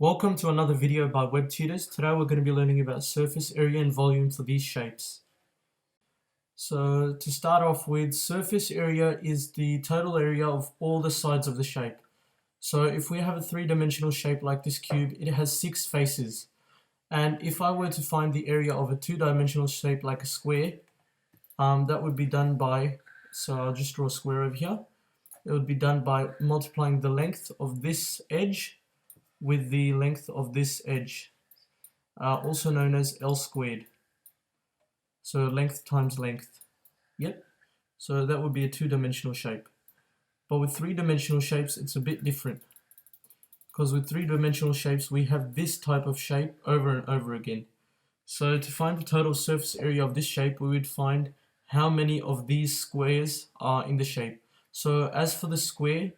Welcome to another video by WebTutors. Today we're going to be learning about surface area and volume for these shapes. So to start off with, surface area is the total area of all the sides of the shape. So if we have a three-dimensional shape like this cube, it has 6 faces. And if I were to find the area of a two-dimensional shape like a square, that would be done by, so I'll just draw a square over here. It would be done by multiplying the length of this edge with the length of this edge, also known as L squared. So length times length. Yep. So that would be a two-dimensional shape. But with three-dimensional shapes, it's a bit different. Because with three-dimensional shapes, we have this type of shape over and over again. So to find the total surface area of this shape, we would find how many of these squares are in the shape. So as for the square,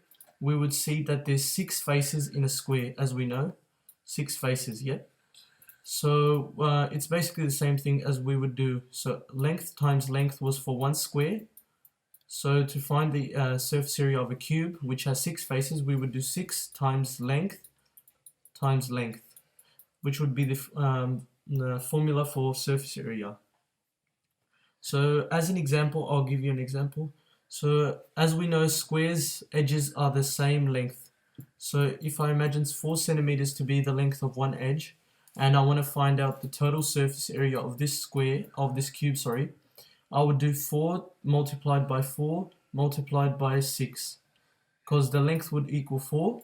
we would see that there's 6 faces in a square, as we know. 6 faces, yeah? So it's basically the same thing as we would do. So length times length was for one square. So to find the surface area of a cube, which has 6 faces, we would do 6 times length, which would be the formula for surface area. So as an example, I'll give you an example. So as we know, squares' edges are the same length. So if I imagine 4 centimeters to be the length of one edge, and I want to find out the total surface area of this cube, I would do 4 multiplied by 4 multiplied by 6, because the length would equal 4,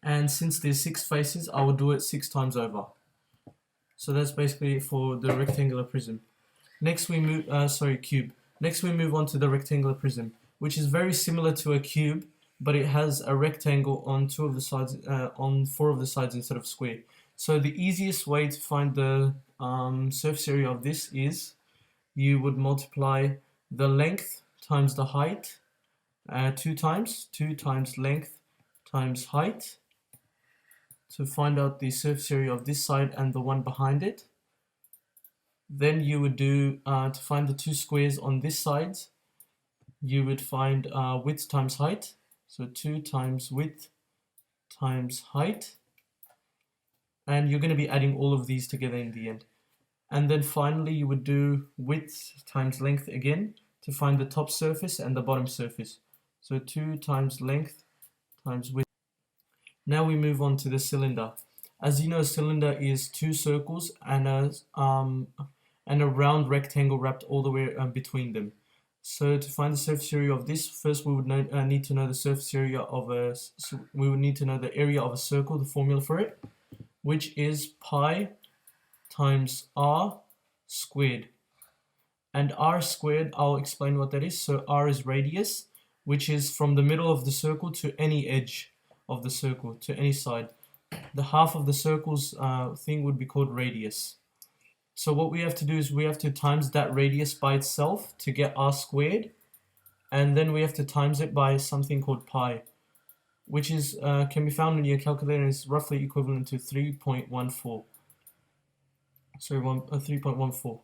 and since there's 6 faces, I would do it 6 times over. So that's basically it for the rectangular prism. Next we move, cube. Next we move on to the rectangular prism, which is very similar to a cube, but it has a rectangle on 2 of the sides, on 4 of the sides instead of square. So the easiest way to find the surface area of this is you would multiply the length times the height 2 times length times height to find out the surface area of this side and the one behind it. Then you would do, to find the 2 squares on this side, you would find width times height. So 2 times width times height. And you're going to be adding all of these together in the end. And then finally you would do width times length again to find the top surface and the bottom surface. So 2 times length times width. Now we move on to the cylinder. As you know, a cylinder is 2 circles and a round rectangle wrapped all the way between them. So to find the surface area of this, first we would need to know the surface area of we would need to know the area of a circle, the formula for it, which is pi times r squared. And r squared, I'll explain what that is. So r is radius, which is from the middle of the circle to any edge of the circle, to any side. The half of the circle's thing would be called radius. So what we have to do is we have to times that radius by itself to get r squared, and then we have to times it by something called pi, which is can be found in your calculator and is roughly equivalent to 3.14. Sorry, 3.14.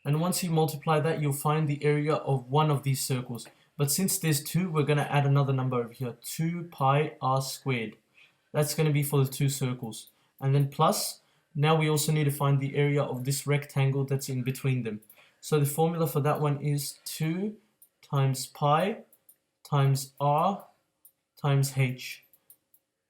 And once you multiply that, you'll find the area of one of these circles. But since there's 2, we're going to add another number over here, 2 pi r squared. That's going to be for the 2 circles. And then plus, now we also need to find the area of this rectangle that's in between them. So the formula for that one is 2 times pi times r times h.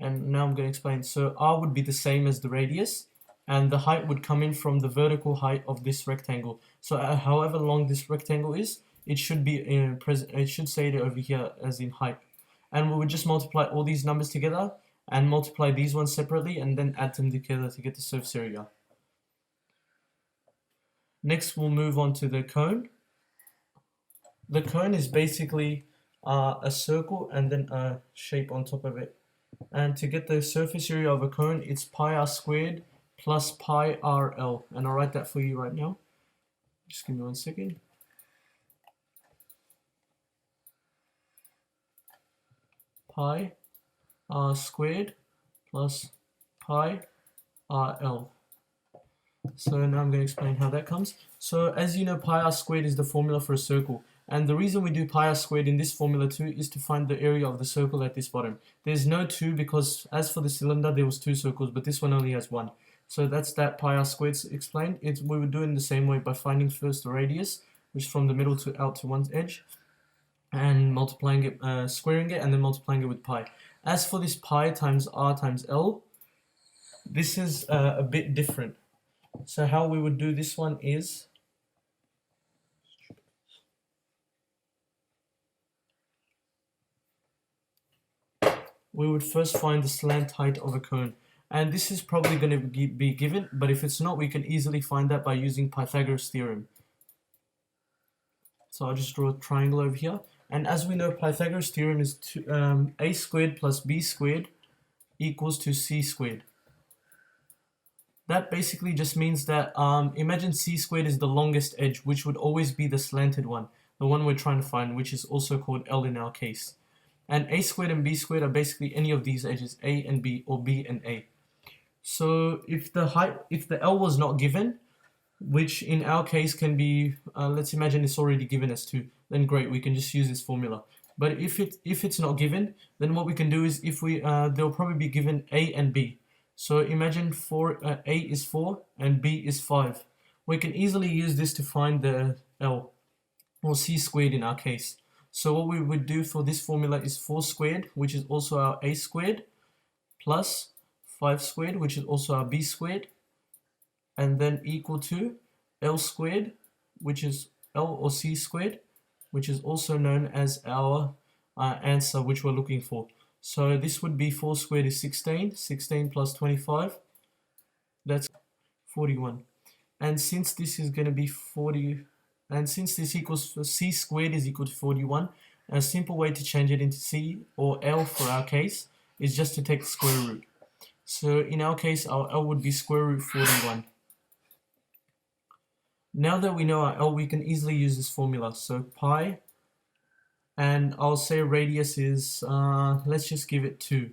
And now I'm going to explain. So r would be the same as the radius, and the height would come in from the vertical height of this rectangle. So however long this rectangle is, it should be it should say it over here as in height. And we would just multiply all these numbers together and multiply these ones separately and then add them together to get the surface area. Next we'll move on to the cone. The cone is basically a circle and then a shape on top of it. And to get the surface area of a cone, it's pi r squared plus pi rl. And I'll write that for you right now. Just give me 1 second. Pi r squared plus pi rl. So now I'm going to explain how that comes. So as you know, pi r squared is the formula for a circle, And the reason we do pi r squared in this formula too is to find the area of the circle at this bottom. There's no 2 because as for the cylinder there was 2 circles, but this one only has 1. So that's that pi r squared explained. We would do it in the same way by finding first the radius, which is from the middle to out to one edge, and multiplying it, squaring it, and then multiplying it with pi. As for this pi times r times l, this is a bit different. So how we would do this one is, we would first find the slant height of a cone. And this is probably going to be given, but if it's not, we can easily find that by using Pythagoras theorem. So I'll just draw a triangle over here. And as we know, Pythagoras theorem is a squared plus b squared equals to c squared. That basically just means that, imagine c squared is the longest edge, which would always be the slanted one, the one we're trying to find, which is also called L in our case. And a squared and b squared are basically any of these edges, a and b, or b and a. So if the L was not given, which in our case can be, let's imagine it's already given as 2, then great, we can just use this formula. But if it's not given, then what we can do is, if we they'll probably be given a and b. So imagine a is 4 and b is 5. We can easily use this to find the L, or c squared in our case. So what we would do for this formula is 4 squared, which is also our a squared, plus 5 squared, which is also our b squared, and then equal to L squared, which is L or c squared, which is also known as our answer which we're looking for. So this would be 4 squared is 16, 16 plus 25, that's 41. And since this is going to be 40, and since this equals, c squared is equal to 41, a simple way to change it into c, or L for our case, is just to take the square root. So in our case, our L would be square root 41. Now that we know our L, we can easily use this formula. So pi, and I'll say radius is, let's just give it 2.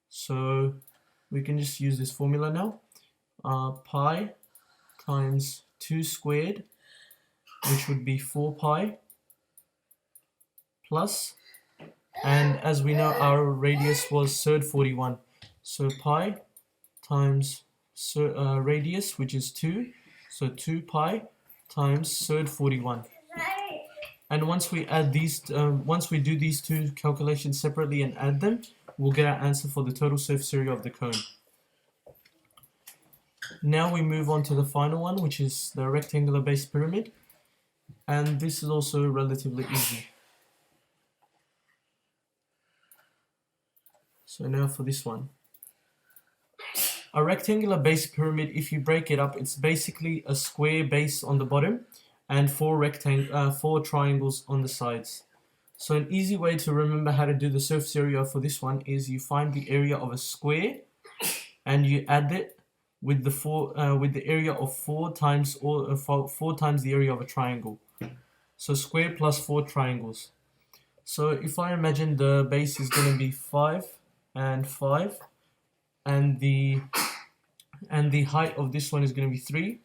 So we can just use this formula now. Pi times 2 squared, which would be 4 pi, plus, and as we know our radius was surd 41. So pi times radius, which is 2, so 2 pi times surd 41. And once we add these, once we do these two calculations separately and add them, we'll get our answer for the total surface area of the cone. Now we move on to the final one, which is the rectangular base pyramid, and this is also relatively easy. So now for this one. A rectangular base pyramid, if you break it up, it's basically a square base on the bottom and 4 triangles on the sides. So an easy way to remember how to do the surface area for this one is you find the area of a square and you add it with the area of 4 times the area of a triangle. So square plus 4 triangles. So if I imagine the base is going to be 5 and 5, and the height of this one is going to be 3.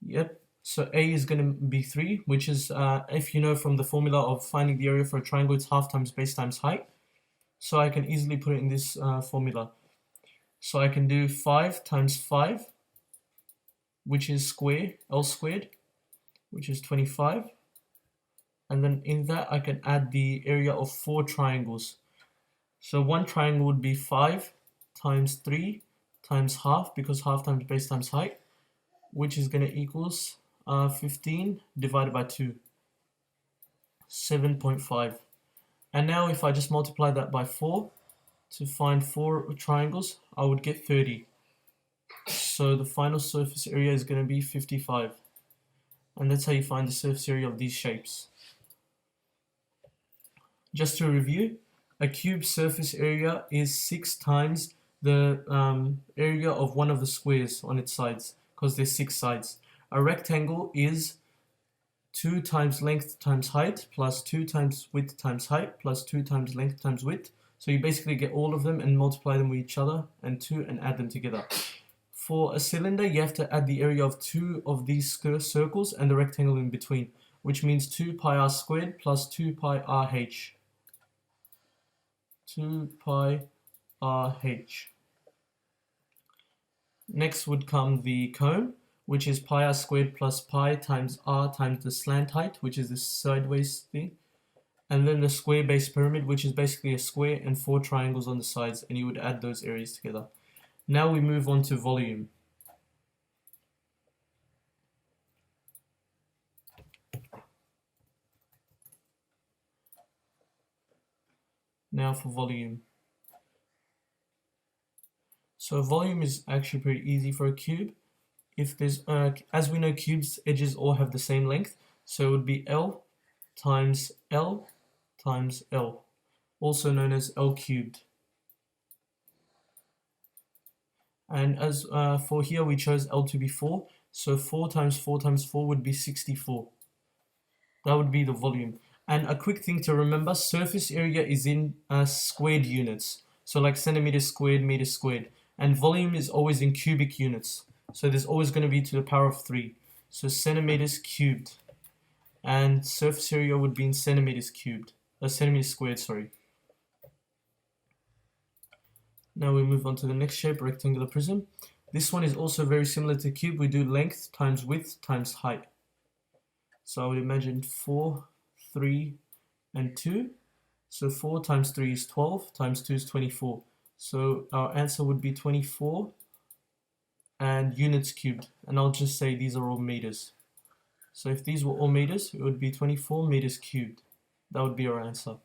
Yep. So A is going to be 3, which is, if you know from the formula of finding the area for a triangle, it's half times base times height. So I can easily put it in this formula. So I can do 5 times 5, which is square, L squared, which is 25. And then in that I can add the area of 4 triangles. So one triangle would be 5 times 3 times half, because half times base times height, which is going to equals 15 divided by 2, 7.5. And now if I just multiply that by 4 to find 4 triangles, I would get 30. So the final surface area is going to be 55. And that's how you find the surface area of these shapes. Just to review, a cube surface area is 6 times the area of one of the squares on its sides, because there's 6 sides. A rectangle is 2 times length times height plus 2 times width times height plus 2 times length times width. So you basically get all of them and multiply them with each other and 2 and add them together. For a cylinder, you have to add the area of 2 of these circles and the rectangle in between. which means 2 pi r squared plus 2 pi rh. 2 pi rh. Next would come the cone, which is pi r squared plus pi times r times the slant height, which is this sideways thing. And then the square base pyramid, which is basically a square and 4 triangles on the sides, and you would add those areas together. Now we move on to volume. Now for volume. So volume is actually pretty easy for a cube. If there's, as we know, cubes' edges all have the same length, so it would be L times L times L, also known as L cubed. And as for here, we chose L to be 4, so 4 times 4 times 4 would be 64. That would be the volume. And a quick thing to remember, surface area is in squared units, so like centimeters squared, meters squared. And volume is always in cubic units, so there's always going to be to the power of 3. So centimeters cubed, and surface area would be in centimeters cubed, centimeters squared, sorry. Now we move on to the next shape, rectangular prism. This one is also very similar to cube. We do length times width times height. So I would imagine 4, 3, and 2. So 4 times 3 is 12, times 2 is 24. So our answer would be 24 and units cubed. And I'll just say these are all meters. So if these were all meters, it would be 24 meters cubed. That would be our answer.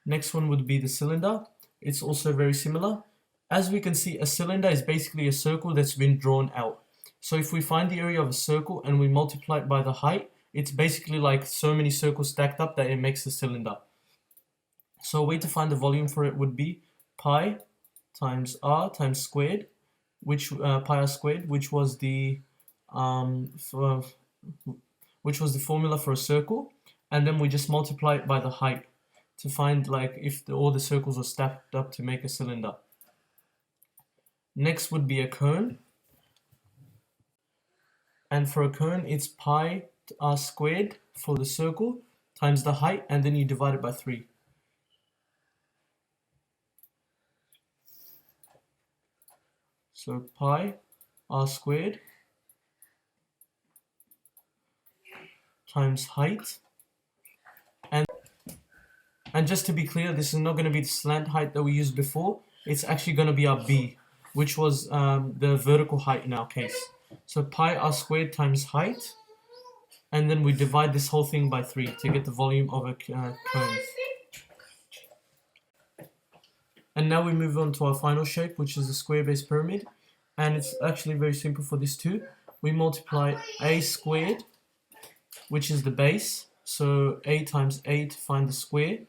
Next one would be the cylinder. It's also very similar. As we can see, a cylinder is basically a circle that's been drawn out. So if we find the area of a circle and we multiply it by the height, it's basically like so many circles stacked up that it makes a cylinder. So a way to find the volume for it would be pi times r times squared, which pi r squared, which was the formula for a circle, and then we just multiply it by the height to find like if all the circles were stacked up to make a cylinder. Next would be a cone, and for a cone it's pi r squared for the circle times the height, and then you divide it by 3. So pi r squared times height, and just to be clear, this is not going to be the slant height that we used before. It's actually going to be our b, which was the vertical height in our case. So pi r squared times height, and then we divide this whole thing by 3 to get the volume of a cone. And now we move on to our final shape, which is a square-based pyramid. And it's actually very simple for this too. We multiply a squared, which is the base, so a times a to find the square.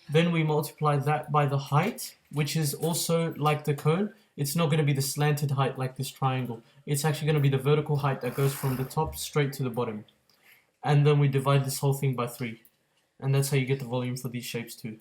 Then we multiply that by the height, which is also like the cone. It's not going to be the slanted height like this triangle. It's actually going to be the vertical height that goes from the top straight to the bottom. And then we divide this whole thing by 3. And that's how you get the volume for these shapes too.